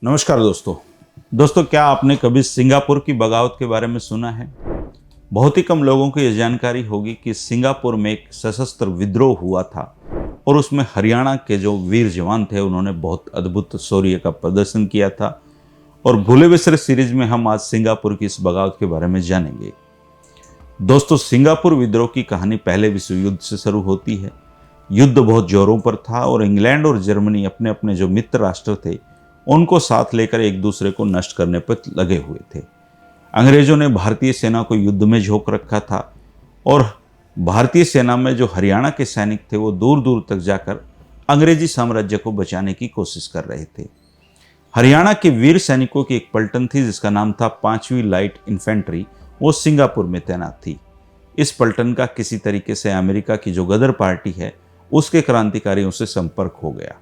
नमस्कार दोस्तों, क्या आपने कभी सिंगापुर की बगावत के बारे में सुना है? बहुत ही कम लोगों को यह जानकारी होगी कि सिंगापुर में एक सशस्त्र विद्रोह हुआ था और उसमें हरियाणा के जो वीर जवान थे उन्होंने बहुत अद्भुत शौर्य का प्रदर्शन किया था। और भूले बिसरे सीरीज में हम आज सिंगापुर की इस बगावत के बारे में जानेंगे। दोस्तों, सिंगापुर विद्रोह की कहानी पहले विश्व युद्ध से शुरू होती है। युद्ध बहुत जोरों पर था और इंग्लैंड और जर्मनी अपने अपने जो मित्र राष्ट्र थे उनको साथ लेकर एक दूसरे को नष्ट करने पर लगे हुए थे। अंग्रेजों ने भारतीय सेना को युद्ध में झोंक रखा था और भारतीय सेना में जो हरियाणा के सैनिक थे वो दूर दूर तक जाकर अंग्रेजी साम्राज्य को बचाने की कोशिश कर रहे थे। हरियाणा के वीर सैनिकों की एक पलटन थी जिसका नाम था 5वीं लाइट इन्फेंट्री। वो सिंगापुर में तैनात थी। इस पलटन का किसी तरीके से अमेरिका की जो गदर पार्टी है उसके क्रांतिकारियों से संपर्क हो गया।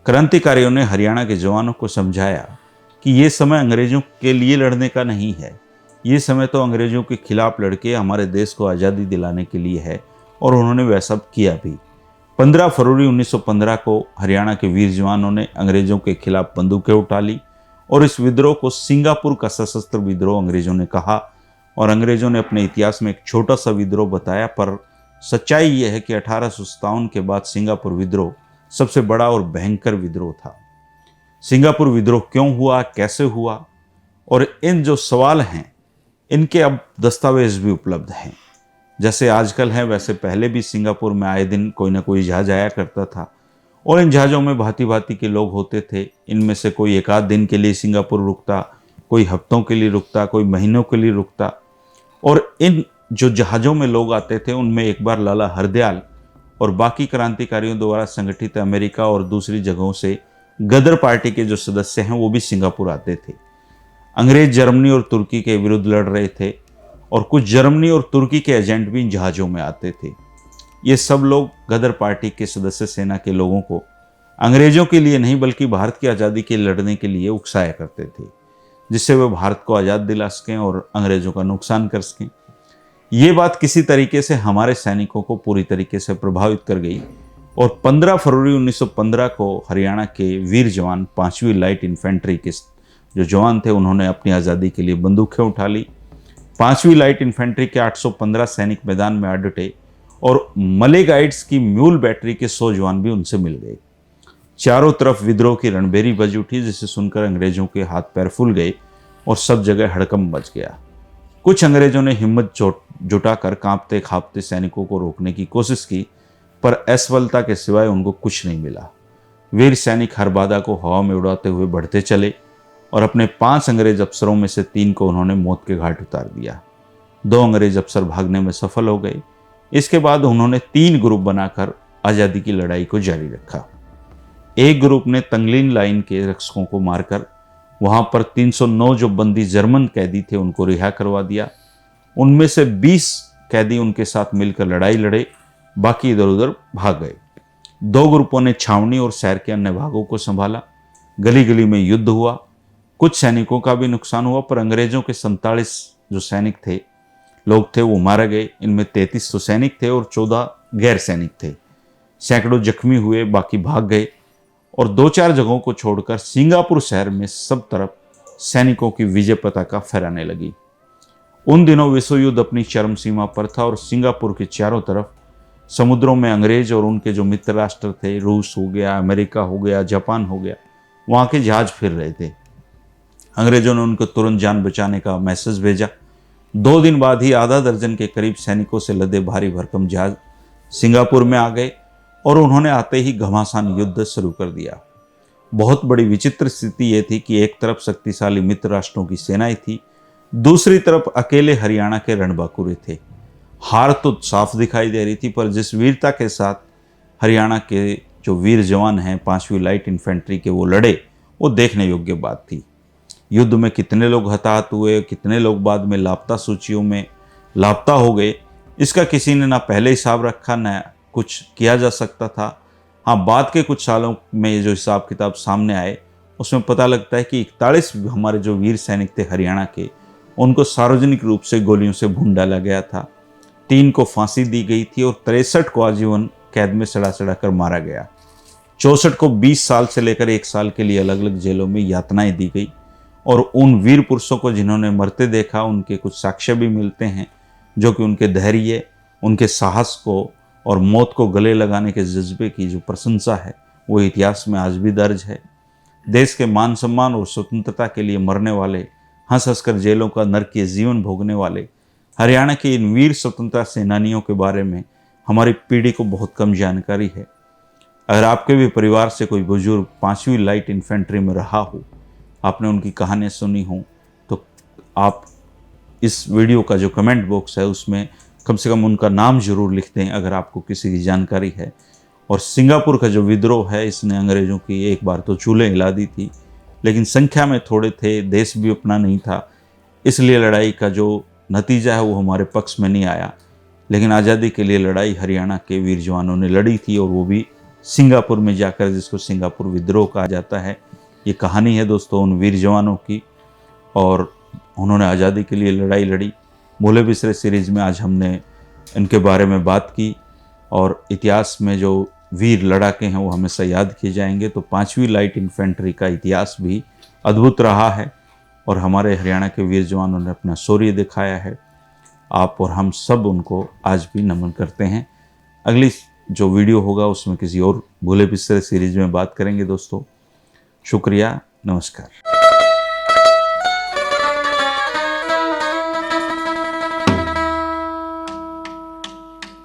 क्रांतिकारियों ने हरियाणा के जवानों को समझाया कि ये समय अंग्रेजों के लिए लड़ने का नहीं है, ये समय तो अंग्रेजों के खिलाफ लड़के हमारे देश को आज़ादी दिलाने के लिए है। और उन्होंने वैसा किया भी। 15 फरवरी 1915 को हरियाणा के वीर जवानों ने अंग्रेजों के खिलाफ बंदूकें उठा ली और इस विद्रोह को सिंगापुर का सशस्त्र विद्रोह अंग्रेजों ने कहा। और अंग्रेजों ने अपने इतिहास में एक छोटा सा विद्रोह बताया, पर सच्चाई यह है कि 1857 के बाद सिंगापुर विद्रोह सबसे बड़ा और भयंकर विद्रोह था। सिंगापुर विद्रोह क्यों हुआ, कैसे हुआ, और इन जो सवाल हैं इनके अब दस्तावेज भी उपलब्ध हैं। जैसे आजकल है वैसे पहले भी सिंगापुर में आए दिन कोई ना कोई जहाज आया करता था और इन जहाज़ों में भांति भांति के लोग होते थे। इनमें से कोई एक आध दिन के लिए सिंगापुर रुकता, कोई हफ्तों के लिए रुकता, कोई महीनों के लिए रुकता। और इन जो जहाज़ों में लोग आते थे उनमें एक बार लाला हरदयाल और बाकी क्रांतिकारियों द्वारा संगठित अमेरिका और दूसरी जगहों से गदर पार्टी के जो सदस्य हैं वो भी सिंगापुर आते थे। अंग्रेज जर्मनी और तुर्की के विरुद्ध लड़ रहे थे और कुछ जर्मनी और तुर्की के एजेंट भी इन जहाज़ों में आते थे। ये सब लोग गदर पार्टी के सदस्य सेना के लोगों को अंग्रेजों के लिए नहीं बल्कि भारत की आज़ादी के लड़ने के लिए उकसाया करते थे, जिससे वे भारत को आज़ाद दिला सकें और अंग्रेजों का नुकसान कर सकें। ये बात किसी तरीके से हमारे सैनिकों को पूरी तरीके से प्रभावित कर गई और 15 फरवरी 1915 को हरियाणा के वीर जवान 5वीं लाइट इन्फेंट्री के जो जवान थे उन्होंने अपनी आज़ादी के लिए बंदूकें उठा ली। 5वीं लाइट इन्फेंट्री के 815 सैनिक मैदान में आ डटे और मले गाइड्स की म्यूल बैटरी के 100 जवान भी उनसे मिल गए। चारों तरफ विद्रोह की रणभेरी बज उठी, जिसे सुनकर अंग्रेजों के हाथ पैर फूल गए और सब जगह हड़कंप मच गया। कुछ अंग्रेजों ने हिम्मत जुटाकर कांपते खांपते सैनिकों को रोकने की कोशिश की, पर असफलता के सिवाय उनको कुछ नहीं मिला। वीर सैनिक हर बाधा को हवा में उड़ाते हुए बढ़ते चले और अपने 5 अंग्रेज अफसरों में से 3 को उन्होंने मौत के घाट उतार दिया। 2 अंग्रेज अफसर भागने में सफल हो गए। इसके बाद उन्होंने 3 ग्रुप बनाकर आज़ादी की लड़ाई को जारी रखा। एक ग्रुप ने तंगलिन लाइन के रक्षकों को मारकर वहां पर 309 जो बंदी जर्मन कैदी थे उनको रिहा करवा दिया। उनमें से 20 कैदी उनके साथ मिलकर लड़ाई लड़े, बाकी इधर उधर भाग गए। 2 ग्रुपों ने छावनी और शहर के अन्य भागों को संभाला। गली गली में युद्ध हुआ। कुछ सैनिकों का भी नुकसान हुआ, पर अंग्रेजों के 47 जो सैनिक थे लोग थे वो मारे गए। इनमें 33 तो सैनिक थे और 14 गैर सैनिक थे। सैकड़ों जख्मी हुए, बाकी भाग गए और 2-4 जगहों को छोड़कर सिंगापुर शहर में सब तरफ सैनिकों की विजय पताका फहराने लगी। उन दिनों विश्व युद्ध अपनी चरम सीमा पर था और सिंगापुर के चारों तरफ समुद्रों में अंग्रेज और उनके जो मित्र राष्ट्र थे, रूस हो गया, अमेरिका हो गया, जापान हो गया, वहाँ के जहाज फिर रहे थे। अंग्रेजों ने उनको तुरंत जान बचाने का मैसेज भेजा। 2 दिन बाद ही आधा दर्जन के करीब सैनिकों से लदे भारी भरकम जहाज सिंगापुर में आ गए और उन्होंने आते ही घमासान युद्ध शुरू कर दिया। बहुत बड़ी विचित्र स्थिति ये थी कि एक तरफ शक्तिशाली मित्र राष्ट्रों की सेनाएं थी, दूसरी तरफ अकेले हरियाणा के रणबांकुरे थे। हार तो साफ दिखाई दे रही थी, पर जिस वीरता के साथ हरियाणा के जो वीर जवान हैं 5वीं लाइट इन्फेंट्री के वो लड़े, वो देखने योग्य बात थी। युद्ध में कितने लोग हताहत हुए, कितने लोग बाद में लापता सूचियों में लापता हो गए, इसका किसी ने ना पहले हिसाब रखा न कुछ किया जा सकता था। हाँ, बाद के कुछ सालों में जो हिसाब किताब सामने आए उसमें पता लगता है कि 41 हमारे जो वीर सैनिक थे हरियाणा के, उनको सार्वजनिक रूप से गोलियों से भून डाला गया था। 3 को फांसी दी गई थी और 63 को आजीवन कैद में सड़ा सड़ा कर मारा गया। 64 को 20 साल से लेकर 1 साल के लिए अलग अलग जेलों में यातनाएं दी गई और उन वीर पुरुषों को जिन्होंने मरते देखा उनके कुछ साक्ष्य भी मिलते हैं जो कि उनके धैर्य, उनके साहस को और मौत को गले लगाने के जज्बे की जो प्रशंसा है वो इतिहास में आज भी दर्ज है। देश के मान सम्मान और स्वतंत्रता के लिए मरने वाले, हंस हंसकर जेलों का नरकीय जीवन भोगने वाले हरियाणा के इन वीर स्वतंत्रता सेनानियों के बारे में हमारी पीढ़ी को बहुत कम जानकारी है। अगर आपके भी परिवार से कोई बुजुर्ग 5वीं लाइट इन्फेंट्री में रहा हो, आपने उनकी कहानियाँ सुनी हो, तो आप इस वीडियो का जो कमेंट बॉक्स है उसमें कम से कम उनका नाम जरूर लिख दें अगर आपको किसी की जानकारी है। और सिंगापुर का जो विद्रोह है इसने अंग्रेज़ों की एक बार तो चूल्हे हिला दी थी, लेकिन संख्या में थोड़े थे, देश भी अपना नहीं था, इसलिए लड़ाई का जो नतीजा है वो हमारे पक्ष में नहीं आया। लेकिन आज़ादी के लिए लड़ाई हरियाणा के वीर जवानों ने लड़ी थी और वो भी सिंगापुर में जाकर, जिसको सिंगापुर विद्रोह कहा जाता है। ये कहानी है दोस्तों उन वीर जवानों की और उन्होंने आज़ादी के लिए लड़ाई लड़ी। भोले बिसरे सीरीज़ में आज हमने इनके बारे में बात की और इतिहास में जो वीर लड़ाके हैं वो हमेशा याद किए जाएंगे। तो 5वीं लाइट इन्फेंट्री का इतिहास भी अद्भुत रहा है और हमारे हरियाणा के वीर जवानों ने अपना शौर्य दिखाया है। आप और हम सब उनको आज भी नमन करते हैं। अगली जो वीडियो होगा उसमें किसी और भोले बिसरे सीरीज़ में बात करेंगे दोस्तों। शुक्रिया, नमस्कार।